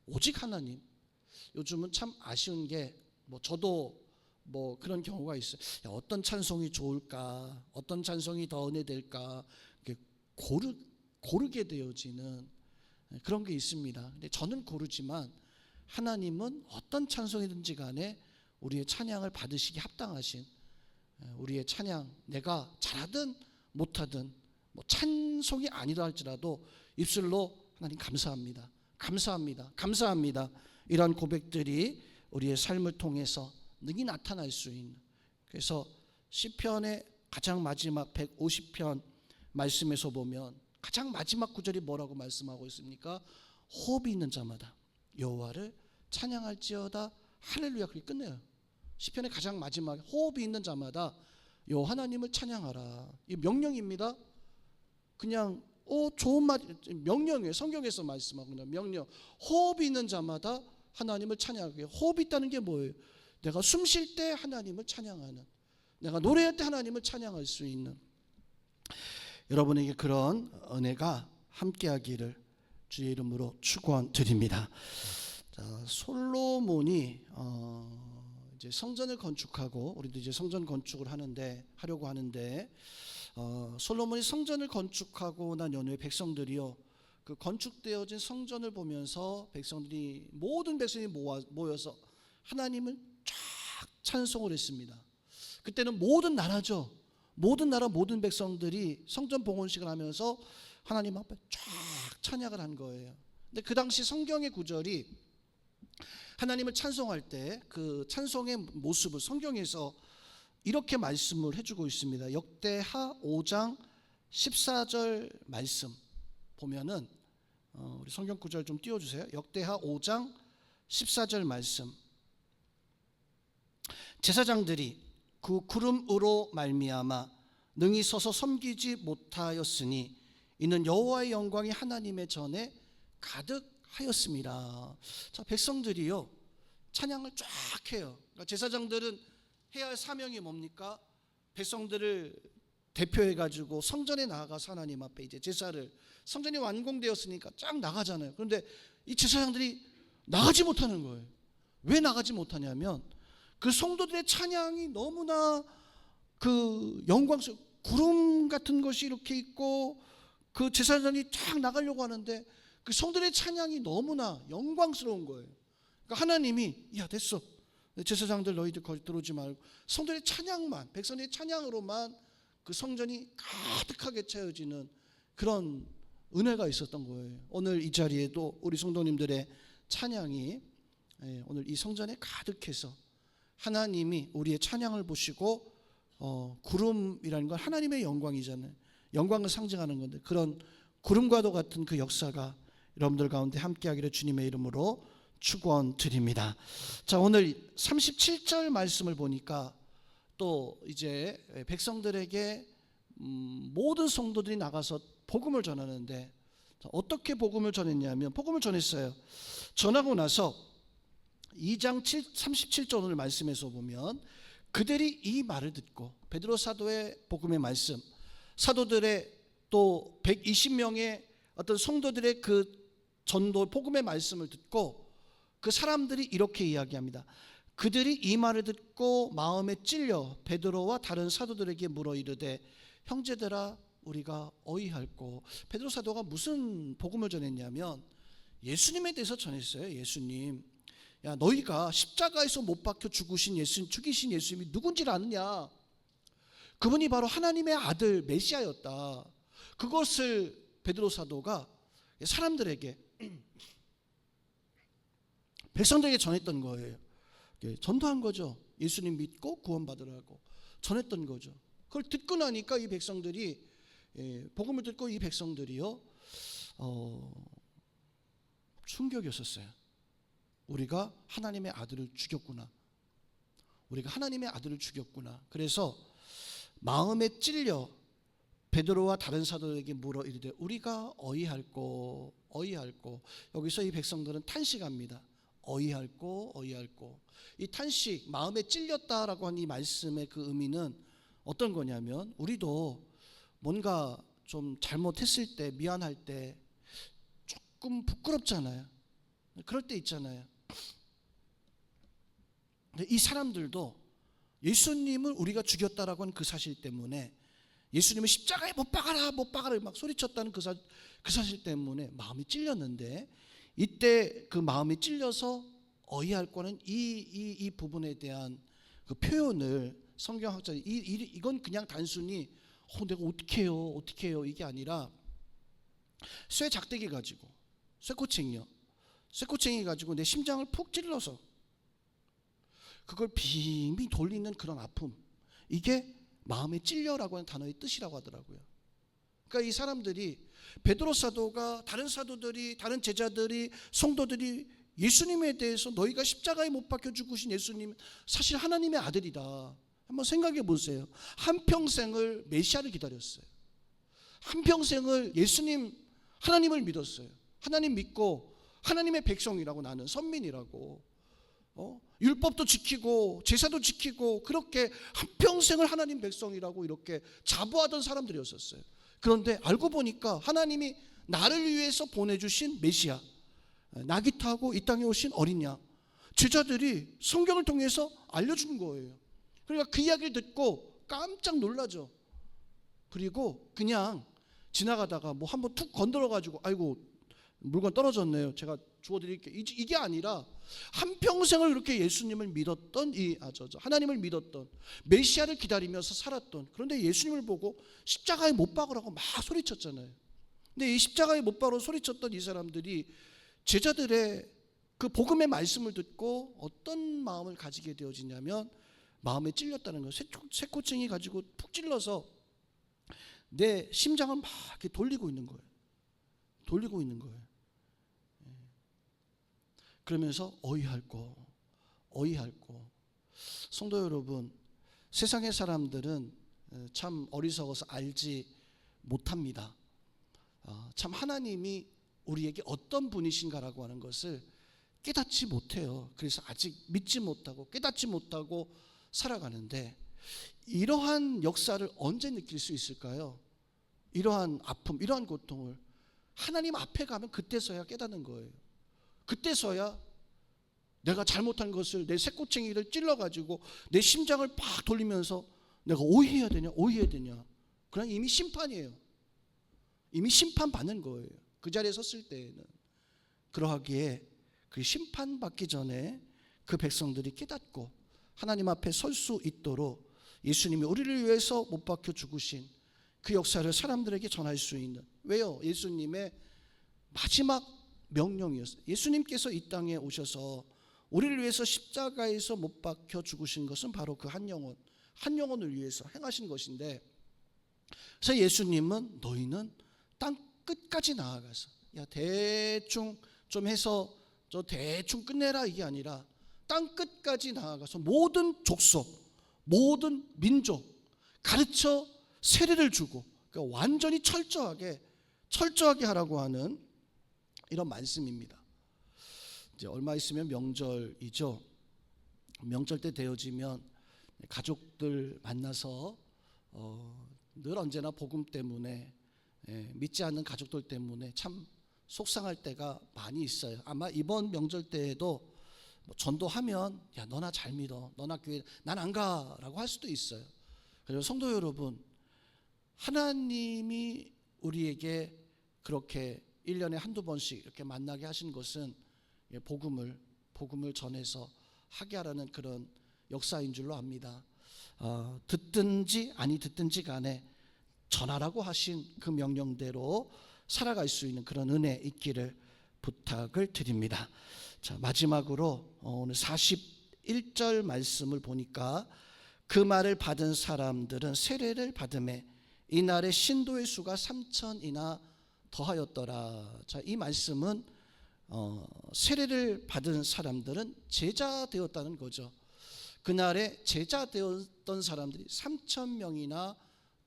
[SPEAKER 1] 오직 하나님. 요즘은 참 아쉬운 게, 뭐 저도 뭐 그런 경우가 있어요. 어떤 찬송이 좋을까, 어떤 찬송이 더 은혜될까, 고르게 되어지는 그런 게 있습니다. 근데 저는 고르지만 하나님은 어떤 찬송이든지 간에 우리의 찬양을 받으시기 합당하신 우리의 찬양, 내가 잘하든 못하든 뭐 찬송이 아니라 할지라도 입술로 하나님 감사합니다, 감사합니다, 감사합니다, 이런 고백들이 우리의 삶을 통해서 능히 나타날 수 있는. 그래서 시편의 가장 마지막 150편 말씀에서 보면 가장 마지막 구절이 뭐라고 말씀하고 있습니까? 호흡이 있는 자마다 여호와를 찬양할지어다 할렐루야. 그렇게 끝내요. 시편의 가장 마지막에 호흡이 있는 자마다 여호와 하나님을 찬양하라. 이 명령입니다. 그냥 좋은 말, 명령이에요. 성경에서 말씀하고 있는 명령. 호흡이 있는 자마다 하나님을 찬양하게. 호흡이 있다는 게 뭐예요? 내가 숨 쉴 때 하나님을 찬양하는, 내가 노래할 때 하나님을 찬양할 수 있는, 여러분에게 그런 은혜가 함께하기를 주의 이름으로 축원드립니다. 자, 솔로몬이 이제 성전을 건축하고, 우리도 이제 성전 건축을 하려고 하는데 솔로몬이 성전을 건축하고 난 연후에 백성들이요, 그 건축되어진 성전을 보면서 백성들이, 모든 백성이 모여서 하나님을 쫙 찬송을 했습니다. 그때는 모든 나라죠. 모든 나라 모든 백성들이 성전 봉헌식을 하면서 하나님 앞에 쫙 찬양을 한 거예요. 근데 그 당시 성경의 구절이 하나님을 찬송할 때 그 찬송의 모습을 성경에서 이렇게 말씀을 해주고 있습니다. 역대하 5장 14절 말씀 보면은 우리 성경 구절 좀 띄워주세요. 역대하 5장 14절 말씀. 제사장들이 그 구름으로 말미암아 능히 서서 섬기지 못하였으니 이는 여호와의 영광이 하나님의 전에 가득하였습니다. 자, 백성들이요 찬양을 쫙 해요. 그러니까 제사장들은 해야 할 사명이 뭡니까? 백성들을 대표해 가지고 성전에 나아가서 하나님 앞에 이제 제사를, 성전이 완공되었으니까 쫙 나가잖아요. 그런데 이 제사장들이 나가지 못하는 거예요. 왜 나가지 못하냐면 그 성도들의 찬양이 너무나 그 영광스러워, 구름 같은 것이 이렇게 있고 그 제사장이 쫙 나가려고 하는데 그 성도들의 찬양이 너무나 영광스러운 거예요. 그러니까 하나님이 야 됐어, 제사장들 너희들 거기 들어오지 말고 성도들의 찬양만, 백성들의 찬양으로만 그 성전이 가득하게 채워지는 그런 은혜가 있었던 거예요. 오늘 이 자리에도 우리 성도님들의 찬양이 오늘 이 성전에 가득해서 하나님이 우리의 찬양을 보시고 구름이라는 건 하나님의 영광이잖아요. 영광을 상징하는 건데 그런 구름과도 같은 그 역사가 여러분들 가운데 함께하기를 주님의 이름으로 축원드립니다. 자, 오늘 37절 말씀을 보니까 또 이제 백성들에게 모든 성도들이 나가서 복음을 전하는데 어떻게 복음을 전했냐면 복음을 전했어요. 전하고 나서 2장 37절 오늘 말씀에서 보면 그들이 이 말을 듣고, 베드로 사도의 복음의 말씀, 사도들의 또 120명의 어떤 성도들의 그 전도 복음의 말씀을 듣고 그 사람들이 이렇게 이야기합니다. 그들이 이 말을 듣고 마음에 찔려 베드로와 다른 사도들에게 물어 이르되 형제들아 우리가 어이할꼬. 베드로 사도가 무슨 복음을 전했냐면 예수님에 대해서 전했어요. 예수님, 야 너희가 십자가에서 못 박혀 죽으신 죽이신 예수님이 누군지를 아느냐? 그분이 바로 하나님의 아들 메시아였다. 그것을 베드로 사도가 사람들에게, 백성들에게 전했던 거예요. 전도한 거죠. 예수님 믿고 구원받으라고 전했던 거죠. 그걸 듣고 나니까 이 백성들이, 복음을 듣고 이 백성들이요 충격이었어요. 우리가 하나님의 아들을 죽였구나. 우리가 하나님의 아들을 죽였구나. 그래서 마음에 찔려 베드로와 다른 사도에게 물어 이르되 우리가 어이할꼬. 여기서 이 백성들은 탄식합니다. 어이할꼬. 이 탄식, 마음에 찔렸다라고 한 이 말씀의 그 의미는 어떤 거냐면 우리도 뭔가 좀 잘못했을 때, 미안할 때 조금 부끄럽잖아요. 그럴 때 있잖아요. 근데 이 사람들도 예수님을 우리가 죽였다라고 하는 그 사실 때문에 예수님을 십자가에 못 박아라 못 박아라 막 소리쳤다는 그 사실 때문에 마음이 찔렸는데, 이때 그 마음이 찔려서 어휘할 거는 이 부분에 대한 그 표현을 성경학자들이 이건 그냥 단순히 내가 어떻게 해요 이게 아니라, 쇠 작대기 가지고 쇠꼬챙이 가지고 내 심장을 푹 찔러서 그걸 빙빙 돌리는 그런 아픔, 이게 마음에 찔려라고 하는 단어의 뜻이라고 하더라고요. 그러니까 이 사람들이, 베드로 사도가, 다른 사도들이, 다른 제자들이, 성도들이 예수님에 대해서 너희가 십자가에 못 박혀 죽으신 예수님 사실 하나님의 아들이다, 한번 생각해 보세요. 한평생을 메시아를 기다렸어요. 한평생을 예수님 하나님을 믿었어요. 하나님 믿고 하나님의 백성이라고, 나는 선민이라고, 율법도 지키고 제사도 지키고 그렇게 한평생을 하나님 백성이라고 이렇게 자부하던 사람들이었었어요. 그런데 알고 보니까 하나님이 나를 위해서 보내주신 메시아, 나귀 타고 이 땅에 오신 어린 양, 제자들이 성경을 통해서 알려준 거예요. 그러니까 그 이야기를 듣고 깜짝 놀라죠. 그리고 그냥 지나가다가 뭐 한번 툭 건드려가지고 아이고 물건 떨어졌네요, 제가 주워드릴게요, 이게 아니라 한평생을 그렇게 예수님을 믿었던 하나님을 믿었던, 메시아를 기다리면서 살았던, 그런데 예수님을 보고 십자가에 못 박으라고 막 소리쳤잖아요. 근데 이 십자가에 못 박으라고 소리쳤던 이 사람들이 제자들의 그 복음의 말씀을 듣고 어떤 마음을 가지게 되어지냐면, 마음에 찔렸다는 거예요. 쇠꼬챙이 가지고 푹 찔러서 내 심장을 막 이렇게 돌리고 있는 거예요. 그러면서 어이할 거. 성도 여러분, 세상의 사람들은 참 어리석어서 알지 못합니다. 참 하나님이 우리에게 어떤 분이신가라고 하는 것을 깨닫지 못해요. 그래서 아직 믿지 못하고 깨닫지 못하고 살아가는데, 이러한 역사를 언제 느낄 수 있을까요? 이러한 아픔, 이러한 고통을 하나님 앞에 가면 그때서야 깨닫는 거예요. 그때서야 내가 잘못한 것을, 내 쇠꼬챙이를 찔러가지고 내 심장을 팍 돌리면서 내가 오해해야 되냐. 그럼 이미 심판이에요. 이미 심판받는 거예요. 그 자리에 섰을 때에는. 그러하기에 그 심판받기 전에 그 백성들이 깨닫고 하나님 앞에 설 수 있도록 예수님이 우리를 위해서 못 박혀 죽으신 그 역사를 사람들에게 전할 수 있는, 왜요? 예수님의 마지막 명령이었어요. 예수님께서 이 땅에 오셔서 우리를 위해서 십자가에서 못 박혀 죽으신 것은 바로 그 한 영혼을 위해서 행하신 것인데, 그래서 예수님은 너희는 땅 끝까지 나아가서 대충 좀 해서 대충 끝내라, 이게 아니라 땅 끝까지 나아가서 모든 족속, 모든 민족 가르쳐 세례를 주고, 그러니까 완전히 철저하게 하라고 하는 이런 말씀입니다. 이제 얼마 있으면 명절이죠. 명절 때 되어지면 가족들 만나서 늘 언제나 복음 때문에, 믿지 않는 가족들 때문에 참 속상할 때가 많이 있어요. 아마 이번 명절 때에도 전도하면 너나 잘 믿어, 너나 교회 난 안 가라고 할 수도 있어요. 그래서 성도 여러분, 하나님이 우리에게 그렇게 1년에 한두 번씩 이렇게 만나게 하신 것은 복음을 전해서 하게 하라는 그런 역사인 줄로 압니다. 듣든지 아니 듣든지 간에 전하라고 하신 그 명령대로 살아갈 수 있는 그런 은혜 있기를 부탁을 드립니다. 자, 마지막으로 오늘 41절 말씀을 보니까, 그 말을 받은 사람들은 세례를 받음에 이날의 신도의 수가 3,000이나 더하였더라. 자, 이 말씀은 세례를 받은 사람들은 제자 되었다는 거죠. 그날에 제자 되었던 사람들이 3,000명이나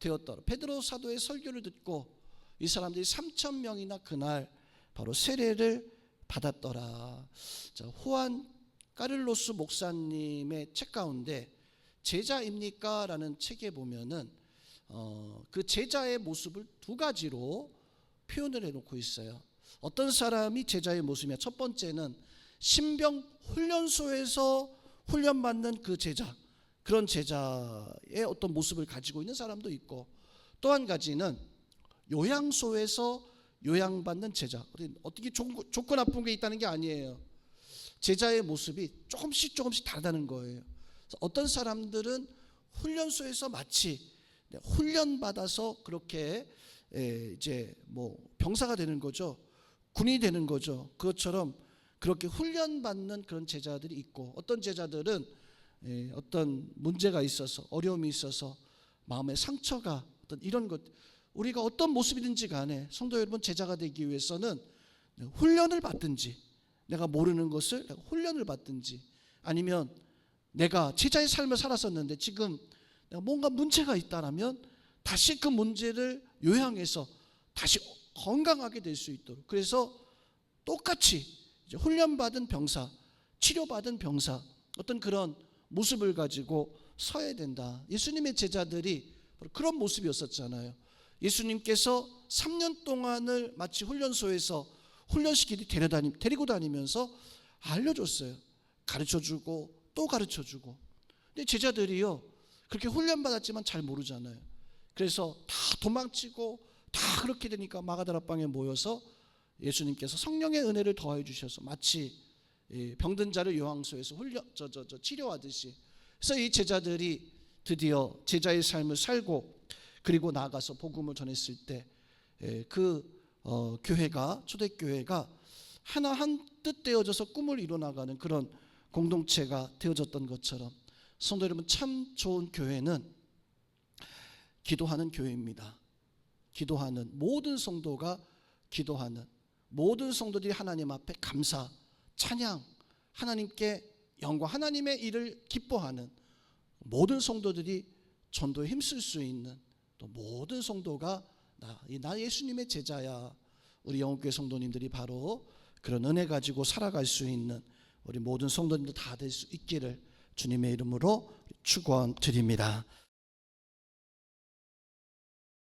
[SPEAKER 1] 되었더라. 베드로 사도의 설교를 듣고 이 사람들이 3,000명이나 그날 바로 세례를 받았더라. 자, 호안 까를로스 목사님의 책 가운데 제자입니까? 라는 책에 보면은 그 제자의 모습을 두 가지로 표현을 해놓고 있어요. 어떤 사람이 제자의 모습이냐? 첫 번째는 신병 훈련소에서 훈련받는 그 제자, 그런 제자의 어떤 모습을 가지고 있는 사람도 있고, 또 한 가지는 요양소에서 요양받는 제자. 어떻게 좋고 나쁜 게 있다는 게 아니에요. 제자의 모습이 조금씩 다르다는 거예요. 어떤 사람들은 훈련소에서 마치 훈련받아서 그렇게 이제 뭐 병사가 되는 거죠. 군인이 되는 거죠. 그것처럼 그렇게 훈련받는 그런 제자들이 있고, 어떤 제자들은 어떤 문제가 있어서, 어려움이 있어서, 마음의 상처가 어떤 이런 것, 우리가 어떤 모습이든지 간에 성도 여러분, 제자가 되기 위해서는 훈련을 받든지, 내가 모르는 것을 훈련을 받든지, 아니면 내가 제자의 삶을 살았었는데 지금 내가 뭔가 문제가 있다라면 다시 그 문제를 요양해서 다시 건강하게 될 수 있도록, 그래서 똑같이 이제 훈련받은 병사, 치료받은 병사, 어떤 그런 모습을 가지고 서야 된다. 예수님의 제자들이 그런 모습이었었잖아요. 예수님께서 3년 동안을 마치 훈련소에서 훈련시키듯이 데리고 다니면서 알려줬어요. 가르쳐주고 또 가르쳐주고. 근데 제자들이요, 그렇게 훈련받았지만 잘 모르잖아요. 그래서 다 도망치고 다 그렇게 되니까 마가다락방에 모여서 예수님께서 성령의 은혜를 더해 주셔서 마치 병든 자를 요양소에서 치료하듯이, 그래서 이 제자들이 드디어 제자의 삶을 살고 그리고 나아가서 복음을 전했을 때 교회가, 초대교회가 하나 한 뜻 되어져서 꿈을 이뤄나가는 그런 공동체가 되어졌던 것처럼, 성도 여러분, 참 좋은 교회는 기도하는 교회입니다. 기도하는 모든 성도가 기도하는, 모든 성도들이 하나님 앞에 감사, 찬양, 하나님께 영광, 하나님의 일을 기뻐하는, 모든 성도들이 전도에 힘쓸 수 있는, 또 모든 성도가 나 예수님의 제자야. 우리 영국교회 성도님들이 바로 그런 은혜 가지고 살아갈 수 있는 우리 모든 성도님들 다 될 수 있기를 주님의 이름으로 축원드립니다.